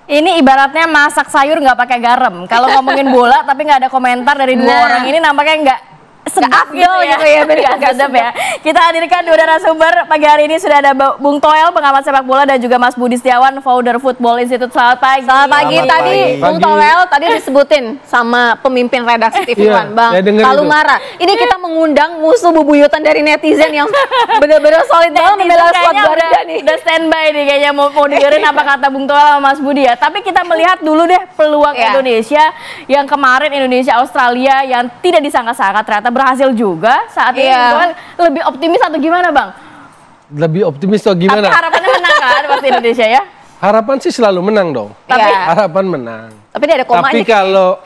Ini ibaratnya masak sayur nggak pakai garam. Kalau ngomongin bola tapi nggak ada komentar dari dua orang ini nampaknya nggak sedap gitu ya, nggak sedap ya. Kita hadirkan dua narasumber pagi hari ini. Sudah ada Bung Toel, pengamat sepak bola, dan juga Mas Budi Setiawan, founder Football Institute. Selamat pagi. Selamat pagi. Tadi Bung Toel tadi disebutin sama pemimpin redaksi TV One, Bang Palumara. Ini kita mengundang musuh bubuyutan dari netizen yang benar-benar solid banget membela squad Garuda nih. Udah standby nih kayaknya mau dengerin apa kata Bung Toel sama Mas Budi ya. Tapi kita melihat dulu deh peluang Indonesia yang kemarin Indonesia-Australia yang tidak disangka-sangka ternyata berhasil juga. Saat ini lebih optimis atau gimana, Bang? Lebih optimis atau gimana? Tapi harapannya menang kan pasti Indonesia ya? Harapan sih selalu menang dong. Tapi harapan menang. Tapi ada komanya. Tapi kalau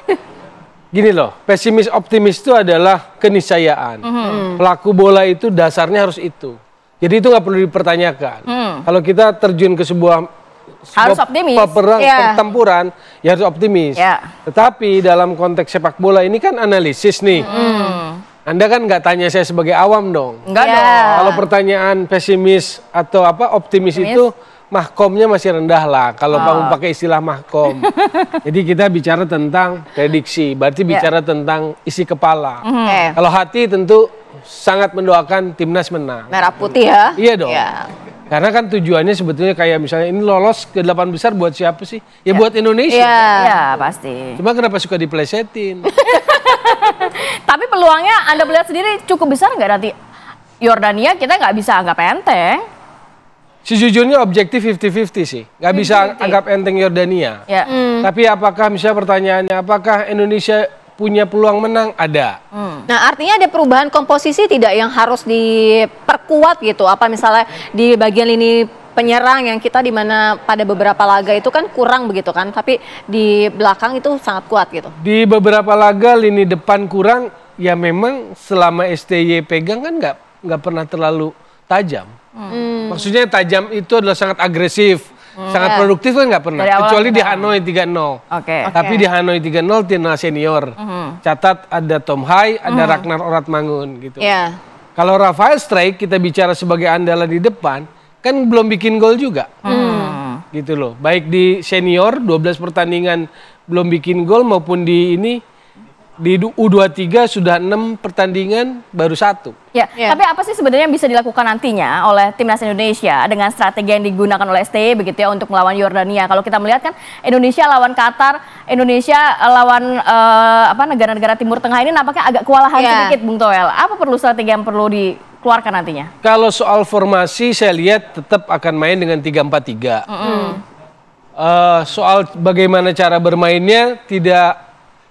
gini loh, pesimis optimis itu adalah keniscayaan. Pelaku bola itu dasarnya harus itu. Jadi itu nggak perlu dipertanyakan. Kalau kita terjun ke sebuah harus optimis. Pertempuran, ya harus optimis. Tetapi dalam konteks sepak bola ini kan analisis nih. Anda kan nggak tanya saya sebagai awam dong. Enggak dong. Kalau pertanyaan pesimis atau optimis itu mahkomnya masih rendah lah. Kalau kamu pakai istilah mahkom. Jadi kita bicara tentang prediksi, berarti bicara tentang isi kepala. Kalau hati tentu sangat mendoakan timnas menang. Merah putih ya? Iya dong. Karena kan tujuannya sebetulnya kayak misalnya ini lolos ke 8 besar buat siapa sih? Ya buat Indonesia. Ya pasti. Cuma kenapa suka diplesetin? Tapi peluangnya Anda melihat sendiri cukup besar nggak nanti? Yordania kita nggak bisa anggap enteng. Sejujurnya objektif 50-50 sih. Nggak bisa anggap enteng Yordania. Tapi apakah misalnya pertanyaannya, apakah Indonesia punya peluang menang? Ada. Nah artinya ada perubahan komposisi tidak yang harus diperkuat gitu? Apa misalnya di bagian lini penyerang yang kita dimana pada beberapa laga itu kan kurang begitu kan? Tapi di belakang itu sangat kuat gitu. Di beberapa laga lini depan kurang, ya memang selama STY pegang kan nggak pernah terlalu tajam. Maksudnya tajam itu adalah sangat agresif. Sangat produktif kan nggak pernah, kecuali di Hanoi 3-0. Tapi di Hanoi 3-0 timnas senior. Catat ada Tom Hai, ada Ragnar Oratmangun gitu. Kalau Rafael Strijk kita bicara sebagai andalan di depan, kan belum bikin gol juga. Gitu loh. Baik di senior 12 pertandingan belum bikin gol maupun di U23 sudah 6 pertandingan baru 1. Tapi apa sih sebenarnya yang bisa dilakukan nantinya oleh timnas Indonesia dengan strategi yang digunakan oleh STY begitu ya untuk melawan Yordania? Kalau kita melihat kan Indonesia lawan Qatar, Indonesia lawan negara-negara Timur Tengah ini nampaknya agak kewalahan sedikit, Bung Toel. Apa perlu strategi yang perlu dikeluarkan nantinya? Kalau soal formasi saya lihat tetap akan main dengan 3-4-3. Soal bagaimana cara bermainnya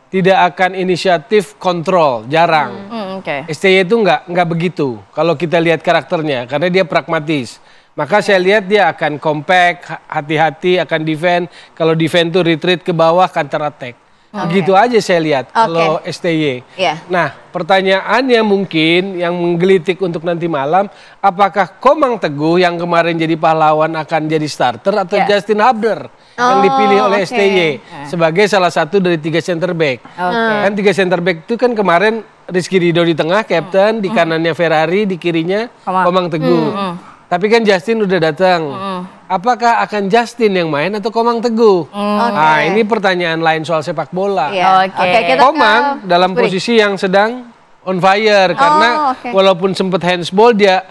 tidak akan inisiatif kontrol, jarang. STY itu nggak begitu kalau kita lihat karakternya, karena dia pragmatis. Maka saya lihat dia akan compact, hati-hati, akan defend. Kalau defend tuh retreat ke bawah, counter attack. Begitu aja saya lihat kalau STY. Nah, pertanyaannya mungkin yang menggelitik untuk nanti malam, apakah Komang Teguh yang kemarin jadi pahlawan akan jadi starter atau Justin Hubner yang dipilih oleh STY sebagai salah satu dari 3 center back. Kan 3 center back itu kan kemarin Rizky Ridho di tengah, captain, di kanannya Ferrari, di kirinya Komang Teguh. Tapi kan Justin udah datang. Apakah akan Justin yang main atau Komang Teguh? Nah, ini pertanyaan lain soal sepak bola. Komang dalam posisi yang sedang on fire karena walaupun sempat handsball dia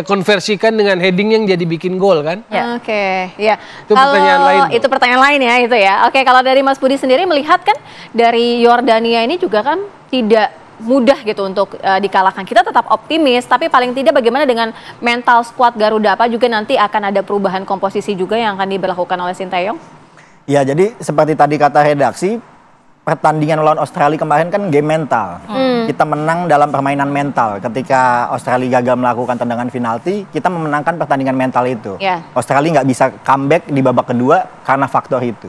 konversikan dengan heading yang jadi bikin gol kan? Itu pertanyaan lain. Itu pertanyaan lain ya itu ya. Kalau dari Mas Budi sendiri melihat kan dari Yordania ini juga kan tidak mudah gitu untuk dikalahkan. Kita tetap optimis, tapi paling tidak bagaimana dengan mental skuad Garuda? Apa juga nanti akan ada perubahan komposisi juga yang akan diberlakukan oleh Sinteyong? Ya, jadi seperti tadi kata redaksi, pertandingan lawan Australia kemarin kan game mental. Kita menang dalam permainan mental. Ketika Australia gagal melakukan tendangan penalti, kita memenangkan pertandingan mental itu. Australia nggak bisa comeback di babak kedua karena faktor itu.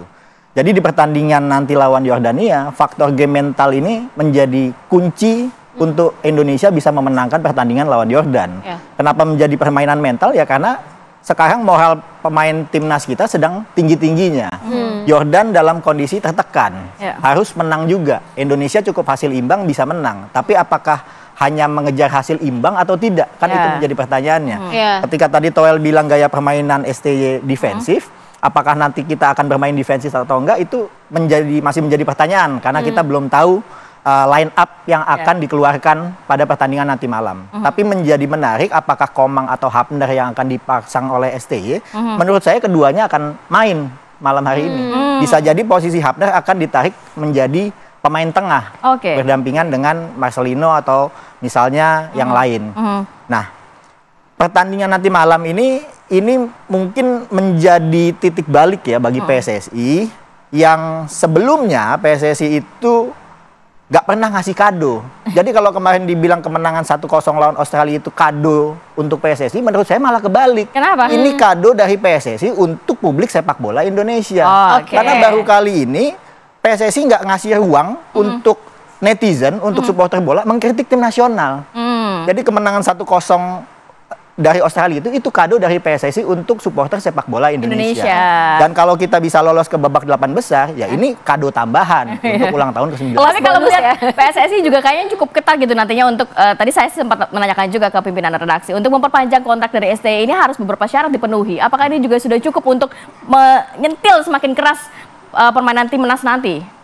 Jadi di pertandingan nanti lawan Yordania, faktor game mental ini menjadi kunci untuk Indonesia bisa memenangkan pertandingan lawan Yordan. Kenapa menjadi permainan mental? Ya karena sekarang moral pemain timnas kita sedang tinggi-tingginya. Yordan dalam kondisi tertekan, harus menang juga. Indonesia cukup hasil imbang bisa menang. Tapi apakah hanya mengejar hasil imbang atau tidak? Kan itu menjadi pertanyaannya. Ketika tadi Toel bilang gaya permainan STY defensif, apakah nanti kita akan bermain defensif atau enggak itu masih menjadi pertanyaan karena kita belum tahu line up yang akan dikeluarkan pada pertandingan nanti malam. Tapi menjadi menarik apakah Komang atau Hapner yang akan dipasang oleh STY. Menurut saya keduanya akan main malam hari ini. Bisa jadi posisi Hapner akan ditarik menjadi pemain tengah berdampingan dengan Marcelino atau misalnya yang lain. Nah, pertandingan nanti malam ini mungkin menjadi titik balik ya bagi PSSI yang sebelumnya PSSI itu nggak pernah ngasih kado. Jadi kalau kemarin dibilang kemenangan 1-0 lawan Australia itu kado untuk PSSI, menurut saya malah kebalik. Kenapa? Ini kado dari PSSI untuk publik sepak bola Indonesia. Karena baru kali ini PSSI nggak ngasih ruang untuk netizen, untuk supporter bola mengkritik tim nasional. Jadi kemenangan 1-0 dari Australia itu kado dari PSSI untuk supporter sepak bola Indonesia. Dan kalau kita bisa lolos ke babak 8 besar, ya ini kado tambahan untuk ulang tahun ke-19. Tapi kalau melihat PSSI juga kayaknya cukup ketat gitu nantinya untuk, tadi saya sempat menanyakan juga ke pimpinan redaksi, untuk memperpanjang kontrak dari STY ini harus beberapa syarat dipenuhi. Apakah ini juga sudah cukup untuk menyentil semakin keras permainan timnas nanti?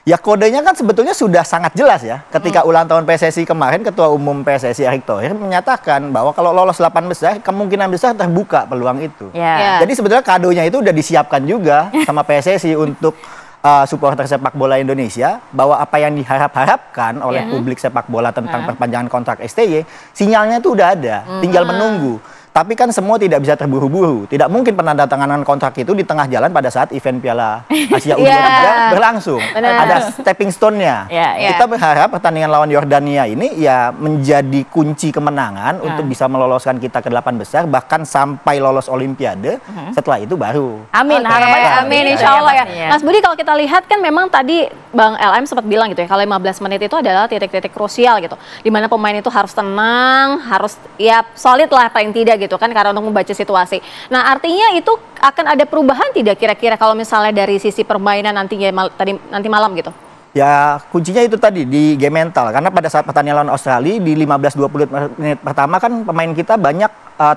Ya kodenya kan sebetulnya sudah sangat jelas ya. Ketika ulang tahun PSSI kemarin, Ketua Umum PSSI Erick Thohir menyatakan bahwa kalau lolos 8 besar, kemungkinan besar terbuka peluang itu. Jadi sebetulnya kadonya itu udah disiapkan juga sama PSSI untuk supporter sepak bola Indonesia, bahwa apa yang diharap-harapkan oleh publik sepak bola tentang perpanjangan kontrak STY, sinyalnya itu udah ada, tinggal menunggu. Tapi kan semua tidak bisa terburu-buru. Tidak mungkin penandatanganan kontrak itu di tengah jalan pada saat event Piala Asia U23 berlangsung. Ada stepping stone-nya. Kita berharap pertandingan lawan Yordania ini ya menjadi kunci kemenangan untuk bisa meloloskan kita ke 8 besar, bahkan sampai lolos Olimpiade. Setelah itu baru. Amin, harapannya amin, insya Allah ya. Mas Budi, kalau kita lihat kan memang tadi Bang LM sempat bilang gitu ya, kalau 15 menit itu adalah titik-titik krusial gitu. Dimana pemain itu harus tenang, harus ya solid lah paling tidak gitu kan, karena untuk membaca situasi. Nah, artinya itu akan ada perubahan tidak kira-kira kalau misalnya dari sisi permainan nantinya nanti malam gitu? Ya, kuncinya itu tadi di game mental. Karena pada saat pertandingan lawan Australia di 15-20 menit pertama kan pemain kita banyak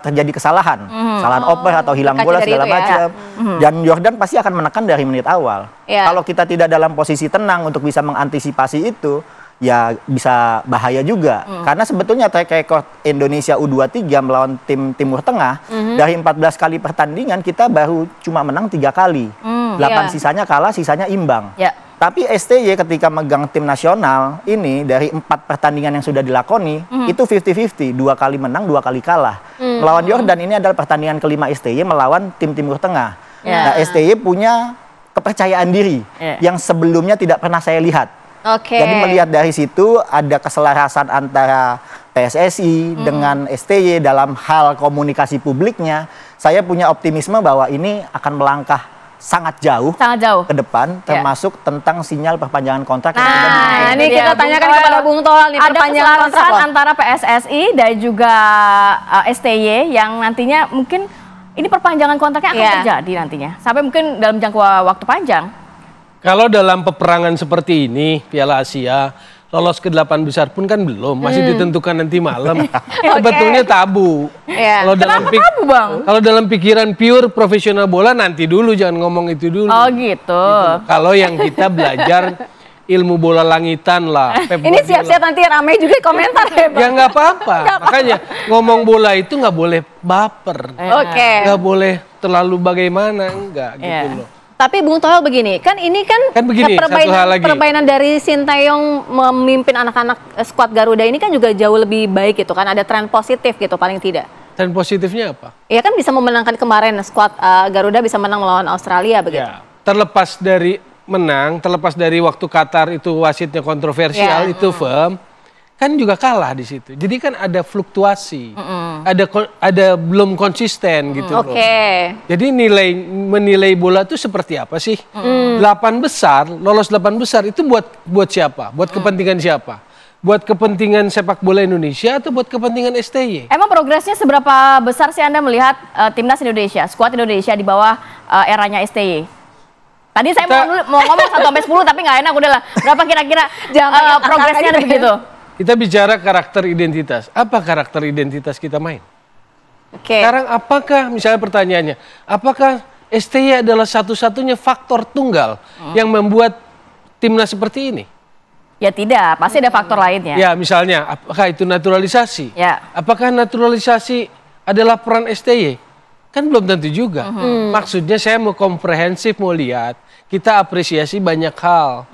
terjadi kesalahan. Kesalahan oper atau hilang bola segala macam. Dan Jordan pasti akan menekan dari menit awal. Kalau kita tidak dalam posisi tenang untuk bisa mengantisipasi itu, ya bisa bahaya juga. Karena sebetulnya track record Indonesia U23 melawan tim Timur Tengah, dari 14 kali pertandingan kita baru cuma menang 3 kali. 8 sisanya kalah, sisanya imbang. Tapi STY ketika megang tim nasional ini, dari 4 pertandingan yang sudah dilakoni, itu 50-50, 2 kali menang, 2 kali kalah. Melawan Jordan ini adalah pertandingan kelima STY melawan tim Timur Tengah. Nah, STY punya kepercayaan diri yang sebelumnya tidak pernah saya lihat. Jadi melihat dari situ ada keselarasan antara PSSI dengan STY dalam hal komunikasi publiknya. Saya punya optimisme bahwa ini akan melangkah sangat jauh ke depan, termasuk tentang sinyal perpanjangan kontrak. Nah, ini kita tanyakan kepada Bung Toel nih, ada keselarasan antara PSSI dan juga STY yang nantinya mungkin ini perpanjangan kontraknya akan terjadi nantinya sampai mungkin dalam jangka waktu panjang. Kalau dalam peperangan seperti ini, Piala Asia, lolos ke 8 besar pun kan belum, masih ditentukan nanti malam. Sebetulnya tabu. Kalau tabu, Bang? Kalau dalam pikiran pure profesional bola nanti dulu, jangan ngomong itu dulu. Oh gitu. Kalau yang kita belajar ilmu bola langitan lah. Ini siap-siap nanti ramai juga komentar ya, Bang. Ya nggak apa-apa. Makanya ngomong bola itu nggak boleh baper. Nggak boleh terlalu bagaimana, enggak gitu loh. Tapi Bung Toel begini, kan ini kan begini, perbaikan dari Sinteyong memimpin anak-anak skuad Garuda ini kan juga jauh lebih baik gitu kan, ada tren positif gitu paling tidak. Tren positifnya apa? Ya kan bisa memenangkan kemarin skuad Garuda bisa menang melawan Australia begitu. Ya, terlepas dari menang, terlepas dari waktu Qatar itu wasitnya kontroversial, itu firm, kan juga kalah di situ. Jadi kan ada fluktuasi, ada belum konsisten gitu loh. Jadi menilai bola itu seperti apa sih? 8 besar, lolos 8 besar itu buat siapa? Buat kepentingan siapa? Buat kepentingan sepak bola Indonesia atau buat kepentingan STY? Emang progresnya seberapa besar sih Anda melihat timnas Indonesia, skuad Indonesia di bawah eranya STY? Tadi saya mau ngomong 1-10 tapi nggak enak, udahlah. Berapa kira-kira progresnya begitu? Kita bicara karakter identitas. Apa karakter identitas kita main? Sekarang apakah, misalnya pertanyaannya, apakah STY adalah satu-satunya faktor tunggal yang membuat timnas seperti ini? Ya tidak, pasti ada faktor lainnya. Ya misalnya, apakah itu naturalisasi? Ya. Apakah naturalisasi adalah peran STY? Kan belum tentu juga. Maksudnya saya mau komprehensif, mau lihat, kita apresiasi banyak hal.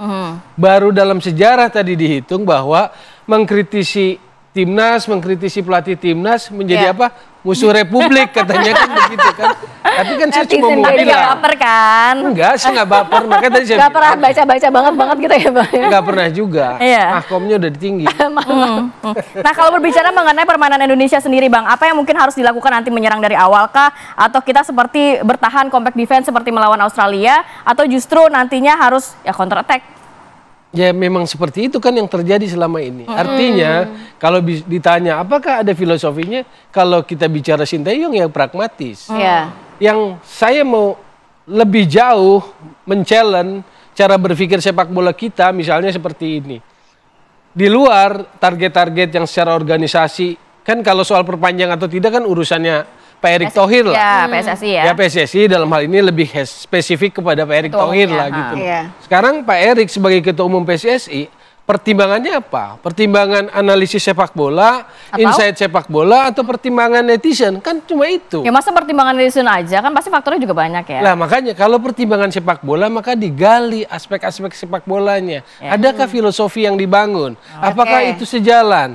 Baru dalam sejarah tadi dihitung bahwa mengkritisi timnas, mengkritisi pelatih timnas menjadi apa? Musuh Republik katanya kan begitu kan. Tapi kan saya cuma mau Tapi nggak bilang. baper kan? Enggak, saya nggak baper. Makanya tadi saya Gak pernah baca-baca banget gitu ya Bang? nggak pernah juga. Iya. Mahkomnya udah tinggi. Nah kalau berbicara mengenai permainan Indonesia sendiri Bang, apa yang mungkin harus dilakukan nanti, menyerang dari awal kah? Atau kita seperti bertahan compact defense seperti melawan Australia? Atau justru nantinya harus ya counter attack? Ya memang seperti itu kan yang terjadi selama ini. Artinya kalau ditanya apakah ada filosofinya, kalau kita bicara Sinteyong ya pragmatis. Yang saya mau lebih jauh men-challenge cara berpikir sepak bola kita misalnya seperti ini. Di luar target-target yang secara organisasi, kan kalau soal perpanjang atau tidak kan urusannya Pak Erick Thohir lah. Ya, PSSI ya. Ya PSSI dalam hal ini lebih spesifik kepada Pak Erick Thohir lah gitu. Sekarang Pak Erick sebagai Ketua Umum PSSI, pertimbangannya apa? Pertimbangan analisis sepak bola, insight sepak bola, atau pertimbangan netizen? Kan cuma itu. Ya masa pertimbangan netizen aja, kan pasti faktornya juga banyak ya. Lah makanya kalau pertimbangan sepak bola maka digali aspek-aspek sepak bolanya. Adakah filosofi yang dibangun? Apakah itu sejalan?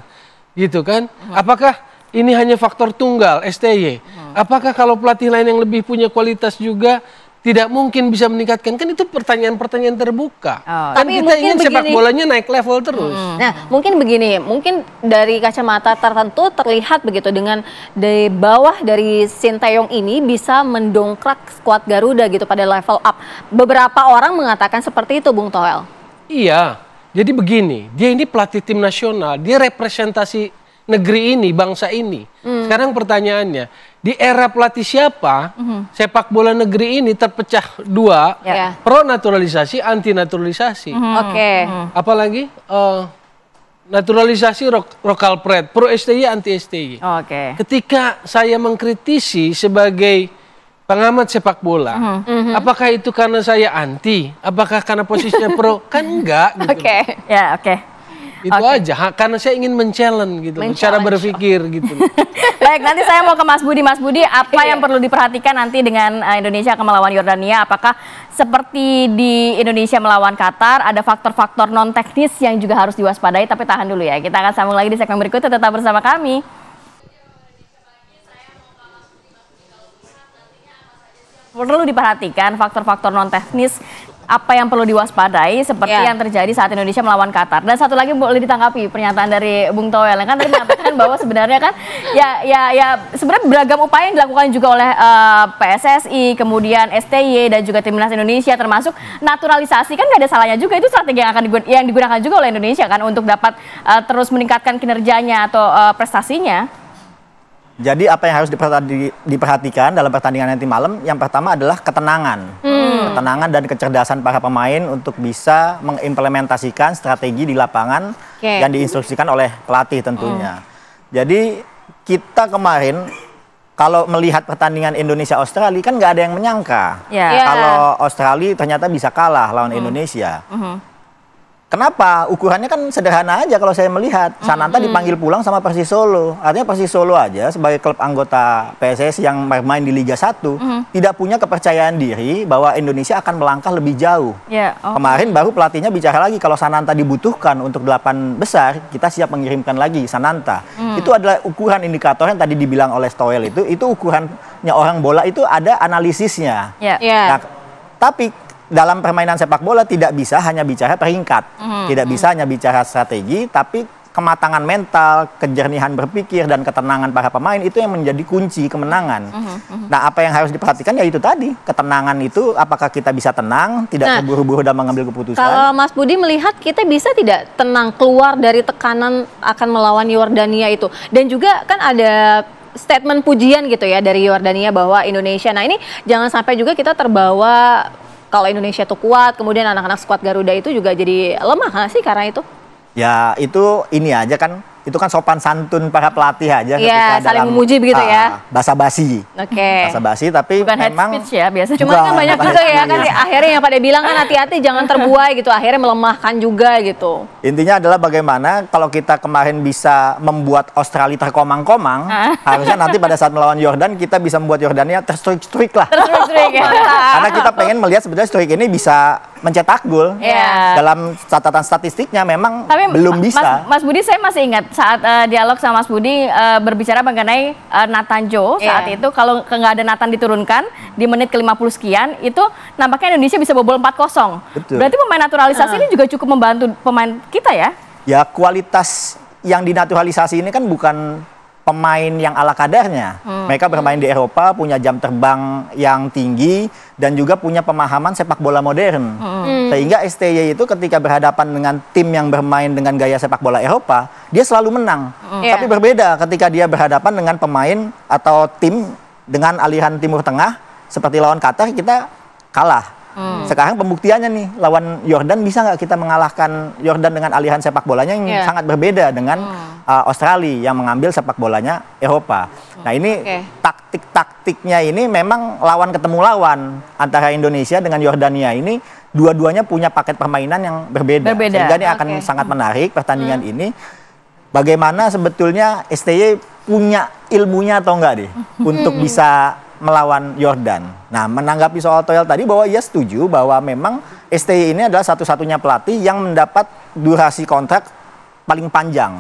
Gitu kan? Apakah ini hanya faktor tunggal, STY. Apakah kalau pelatih lain yang lebih punya kualitas juga tidak mungkin bisa meningkatkan? Kan itu pertanyaan-pertanyaan terbuka. Kan Tapi kita ingin begini, sepak bolanya naik level terus. Nah, mungkin begini, mungkin dari kacamata tertentu terlihat begitu dengan di bawah dari Sinteyong ini bisa mendongkrak skuad Garuda gitu pada level up. Beberapa orang mengatakan seperti itu, Bung Toel. Iya, jadi begini, dia ini pelatih tim nasional, dia representasi negeri ini, bangsa ini. Sekarang pertanyaannya, di era pelatih siapa sepak bola negeri ini terpecah dua, pro naturalisasi, anti naturalisasi. Apalagi naturalisasi lokal pred, pro STY, anti STY. Ketika saya mengkritisi sebagai pengamat sepak bola, apakah itu karena saya anti? Apakah karena posisinya pro? Kan enggak gitu. Itu aja, karena saya ingin men-challenge gitu, cara berpikir gitu. Baik, nanti saya mau ke Mas Budi. Mas Budi, apa yang perlu diperhatikan nanti dengan Indonesia akan melawan Yordania? Apakah seperti di Indonesia melawan Qatar, ada faktor-faktor non-teknis yang juga harus diwaspadai? Tapi tahan dulu ya, kita akan sambung lagi di segmen berikutnya, tetap bersama kami. Perlu diperhatikan faktor-faktor non-teknis apa yang perlu diwaspadai seperti yang terjadi saat Indonesia melawan Qatar. Dan satu lagi boleh ditanggapi pernyataan dari Bung Toel yang kan tadi mengatakan bahwa sebenarnya kan sebenarnya beragam upaya yang dilakukan juga oleh PSSI, kemudian STY dan juga Timnas Indonesia, termasuk naturalisasi, kan nggak ada salahnya juga, itu strategi yang digunakan juga oleh Indonesia kan untuk dapat terus meningkatkan kinerjanya atau prestasinya. Jadi apa yang harus diperhatikan dalam pertandingan nanti malam, yang pertama adalah ketenangan. Ketenangan dan kecerdasan para pemain untuk bisa mengimplementasikan strategi di lapangan yang diinstruksikan oleh pelatih tentunya. Jadi kita kemarin kalau melihat pertandingan Indonesia-Australia kan nggak ada yang menyangka kalau Australia ternyata bisa kalah lawan Indonesia. Kenapa? Ukurannya kan sederhana aja kalau saya melihat. Sananta dipanggil pulang sama Persis Solo. Artinya Persis Solo aja sebagai klub anggota PSSI yang bermain di Liga 1 tidak punya kepercayaan diri bahwa Indonesia akan melangkah lebih jauh. Kemarin baru pelatihnya bicara lagi kalau Sananta dibutuhkan untuk 8 besar, kita siap mengirimkan lagi Sananta. Itu adalah ukuran indikator yang tadi dibilang oleh Toel itu ukurannya orang bola itu ada analisisnya. Nah, tapi dalam permainan sepak bola tidak bisa hanya bicara peringkat, tidak bisa hanya bicara strategi, tapi kematangan mental, kejernihan berpikir, dan ketenangan para pemain itu yang menjadi kunci kemenangan. Nah, apa yang harus diperhatikan ya itu tadi, ketenangan itu, apakah kita bisa tenang, tidak terburu-buru dalam mengambil keputusan. Kalau Mas Budi melihat kita bisa tidak tenang keluar dari tekanan akan melawan Yordania itu, dan juga kan ada statement pujian gitu ya dari Yordania bahwa Indonesia, nah ini jangan sampai juga kita terbawa kalau Indonesia tuh kuat, kemudian anak-anak skuad Garuda itu juga jadi lemah nggak sih karena itu? Ya itu ini aja kan, itu kan sopan santun para pelatih aja ketika saling memuji begitu ya. Basa-basi. Basa-basi tapi bukan memang head speech ya biasanya. Cuma kan banyak juga ya kan akhirnya yang pada bilang kan hati-hati jangan terbuai gitu. Akhirnya melemahkan juga gitu. Intinya adalah bagaimana kalau kita kemarin bisa membuat Australia terkomang-komang, harusnya nanti pada saat melawan Yordan kita bisa membuat Yordania terstruik-struik lah. Terstruik ya. Karena kita pengen melihat sebenarnya struik ini bisa mencetak gol. Dalam catatan statistiknya memang belum bisa. Mas Budi, saya masih ingat saat dialog sama Mas Budi berbicara mengenai Nathan Joe saat itu kalau nggak ada Nathan diturunkan di menit ke-50 sekian itu nampaknya Indonesia bisa bobol 4-0. Berarti pemain naturalisasi ini juga cukup membantu pemain kita ya? Ya kualitas yang dinaturalisasi ini kan bukan pemain yang ala kadarnya. Mereka bermain di Eropa, punya jam terbang yang tinggi dan juga punya pemahaman sepak bola modern. Sehingga STY itu ketika berhadapan dengan tim yang bermain dengan gaya sepak bola Eropa, dia selalu menang. Tapi berbeda ketika dia berhadapan dengan pemain atau tim dengan aliran Timur Tengah seperti lawan Qatar, kita kalah. Sekarang pembuktiannya nih, lawan Yordan bisa nggak kita mengalahkan Yordan dengan aliran sepak bolanya yang sangat berbeda dengan Australia yang mengambil sepak bolanya Eropa. Nah ini taktik-taktiknya ini memang lawan ketemu lawan antara Indonesia dengan Yordania ini dua-duanya punya paket permainan yang berbeda. Sehingga ini akan sangat menarik pertandingan ini. Bagaimana sebetulnya STY punya ilmunya atau enggak deh untuk bisa melawan Yordan. Nah, menanggapi soal Toel tadi bahwa ia setuju bahwa memang STY ini adalah satu-satunya pelatih yang mendapat durasi kontrak paling panjang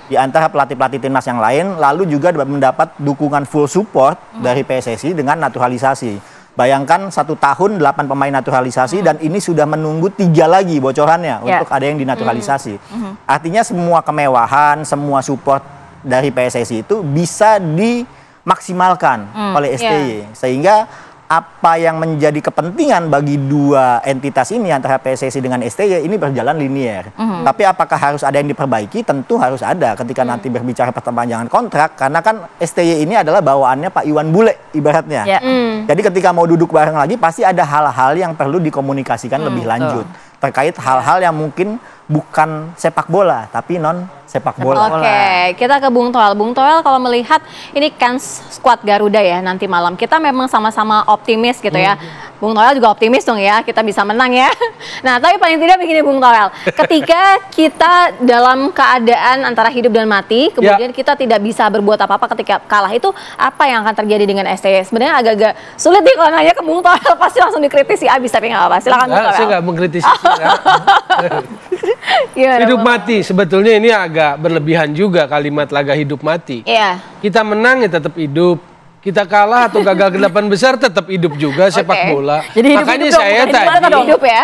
di antara pelatih-pelatih timnas yang lain, lalu juga mendapat dukungan full support dari PSSI dengan naturalisasi. Bayangkan 1 tahun 8 pemain naturalisasi dan ini sudah menunggu 3 lagi bocorannya untuk ada yang dinaturalisasi. Artinya semua kemewahan, semua support dari PSSI itu bisa dimaksimalkan oleh STY. Sehingga apa yang menjadi kepentingan bagi dua entitas ini antara PSSI dengan STY ini berjalan linier. Tapi apakah harus ada yang diperbaiki? Tentu harus ada ketika nanti berbicara perpanjangan kontrak. Karena kan STY ini adalah bawaannya Pak Iwan Bule ibaratnya. Jadi ketika mau duduk bareng lagi pasti ada hal-hal yang perlu dikomunikasikan lebih lanjut. Terkait hal-hal yang mungkin bukan sepak bola, tapi non sepak bola. Oke, kita ke Bung Toel. Bung Toel kalau melihat ini kan skuad Garuda ya nanti malam. Kita memang sama-sama optimis gitu ya. Bung Toel juga optimis dong ya, kita bisa menang ya. Nah, tapi paling tidak begini Bung Toel. Ketika kita dalam keadaan antara hidup dan mati, kemudian kita tidak bisa berbuat apa-apa ketika kalah, itu apa yang akan terjadi dengan STY? Sebenarnya agak-agak sulit nih kalau nanya ke Bung Toel, pasti langsung dikritisi abis, tapi nggak apa-apa. Silakan Bung Toel. Saya nggak mengkritisi. Hidup mati, sebetulnya ini agak berlebihan juga kalimat laga hidup mati. Kita menang ya tetap hidup. Kita kalah atau gagal ke 8 besar tetap hidup juga sepak bola. Jadi makanya saya tadi,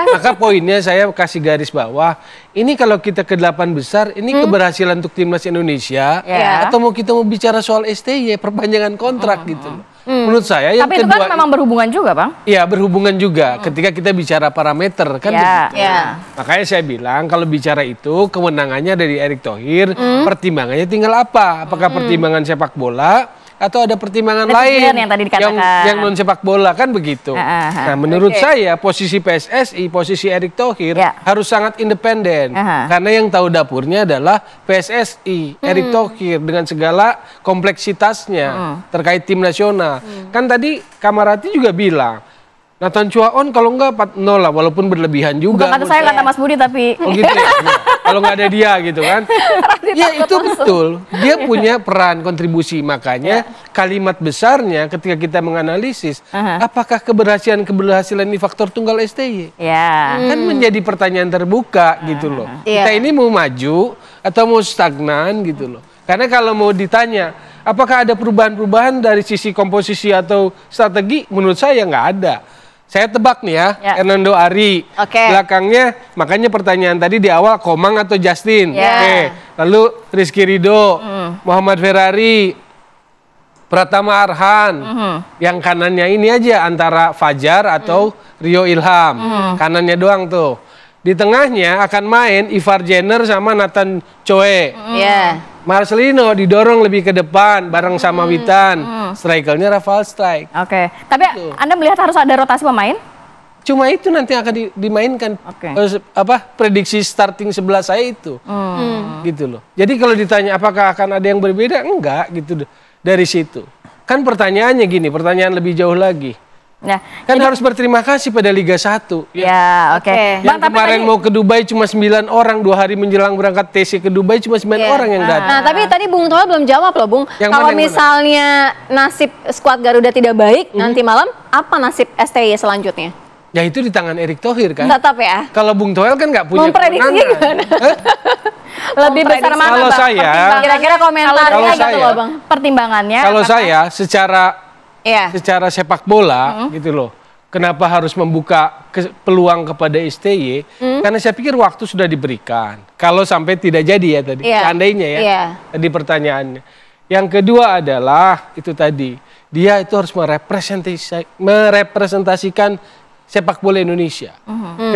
maka poinnya saya kasih garis bawah. Ini kalau kita ke 8 besar, ini keberhasilan untuk timnas Indonesia. Atau mau kita mau bicara soal STY, perpanjangan kontrak gitu loh. Menurut saya yang tapi kedua, itu kan memang berhubungan juga, Bang. Iya, berhubungan juga ketika kita bicara parameter kan begitu. Makanya saya bilang kalau bicara itu kewenangannya dari Erick Thohir, pertimbangannya tinggal apa? Apakah pertimbangan sepak bola atau ada pertimbangan lain yang tadi dikatakan yang non sepak bola kan begitu. Nah, menurut saya posisi PSSI, posisi Erick Thohir harus sangat independen. Karena yang tahu dapurnya adalah PSSI, Erick Thohir dengan segala kompleksitasnya terkait tim nasional. Kan tadi Kamarati juga bilang Nathan Chuaon kalau enggak 4-0 lah, walaupun berlebihan juga. Bukan kata saya, kata Mas Budi, tapi oh gitu ya. Kalau nggak ada dia gitu kan. Ya itu betul. Dia punya peran kontribusi. Makanya kalimat besarnya ketika kita menganalisis apakah keberhasilan ini faktor tunggal STY? Kan menjadi pertanyaan terbuka gitu loh. Kita ini mau maju atau mau stagnan gitu loh. Karena kalau mau ditanya apakah ada perubahan-perubahan dari sisi komposisi atau strategi, menurut saya nggak ada. Saya tebak nih ya, Hernando Ari. Belakangnya, makanya pertanyaan tadi di awal Komang atau Justin. Lalu Rizky Ridho, Muhammad Ferrari, Pratama Arhan. Yang kanannya ini aja antara Fajar atau Rio Ilham. Kanannya doang tuh. Di tengahnya akan main Ivar Jenner sama Nathan Choe. Marcelino didorong lebih ke depan bareng sama Witan. Strikernya Rafael Strike. Tapi Anda melihat harus ada rotasi pemain? Cuma itu nanti akan dimainkan. Prediksi starting 11 saya itu. Gitu loh. Jadi kalau ditanya apakah akan ada yang berbeda? Enggak gitu dari situ. Kan pertanyaannya gini, pertanyaan lebih jauh lagi. Nah, kan harus berterima kasih pada Liga 1. Ya, oke. Yang kemarin mau ke Dubai cuma 9 orang, 2 hari menjelang berangkat TC ke Dubai cuma 9 orang yang datang. Nah, tapi tadi Bung Toel belum jawab loh, Bung. Kalau misalnya nasib skuad Garuda tidak baik nanti malam, apa nasib STY selanjutnya? Ya itu di tangan Erick Thohir kan. Tetap ya. Kalau Bung Toel kan nggak punya memprediksinya gimana? Lebih besar mana, kalau Bang? saya, kira-kira komentar gitu loh, Bang. Pertimbangannya. Kalau saya secara sepak bola gitu loh. Kenapa harus membuka peluang kepada STY? Karena saya pikir waktu sudah diberikan. Kalau sampai tidak jadi ya tadi, seandainya ya. Tadi pertanyaannya. Yang kedua adalah itu tadi, dia itu harus merepresentasikan sepak bola Indonesia.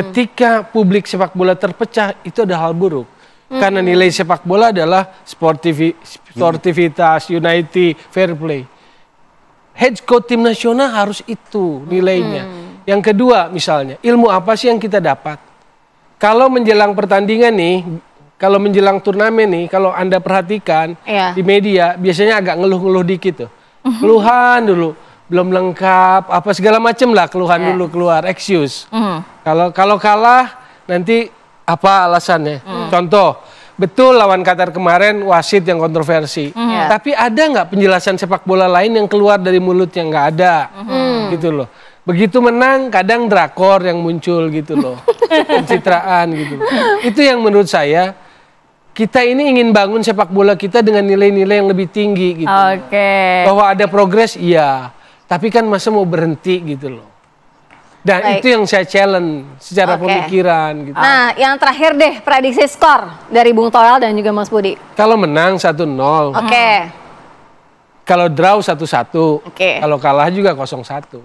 Ketika publik sepak bola terpecah, itu ada hal buruk. Karena nilai sepak bola adalah sportivitas, unity, fair play. Head coach tim nasional harus itu nilainya. Yang kedua misalnya, ilmu apa sih yang kita dapat? Kalau menjelang pertandingan nih, kalau menjelang turnamen nih, kalau Anda perhatikan di media, biasanya agak ngeluh-ngeluh dikit tuh. Keluhan dulu, belum lengkap, apa segala macam lah keluhan dulu keluar, excuse. Kalau kalah, nanti apa alasannya? Contoh, betul lawan Qatar kemarin wasit yang kontroversi. Tapi ada nggak penjelasan sepak bola lain yang keluar dari mulutnya? Nggak ada. Gitu loh. Begitu menang kadang drakor yang muncul gitu loh. Pencitraan gitu loh. Itu yang menurut saya kita ini ingin bangun sepak bola kita dengan nilai-nilai yang lebih tinggi gitu. Bahwa ada progres iya. Tapi kan masa mau berhenti gitu loh. Dan itu yang saya challenge secara pemikiran gitu. Nah, yang terakhir deh, prediksi skor dari Bung Toel dan juga Mas Budi. Kalau menang 1-0. Kalau draw 1-1. Kalau kalah juga 0-1.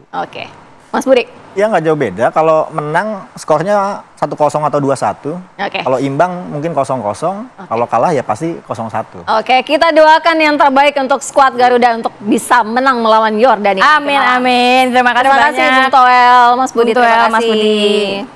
Mas Budi. Ya nggak jauh beda. Kalau menang skornya 1-0 atau 2-1. Kalau imbang mungkin 0-0. Kalau kalah ya pasti 0-1. Kita doakan yang terbaik untuk skuad Garuda untuk bisa menang melawan Yordania. Amin, amin. Terima kasih banyak. Bung Toel, Mas Budi. Terima kasih.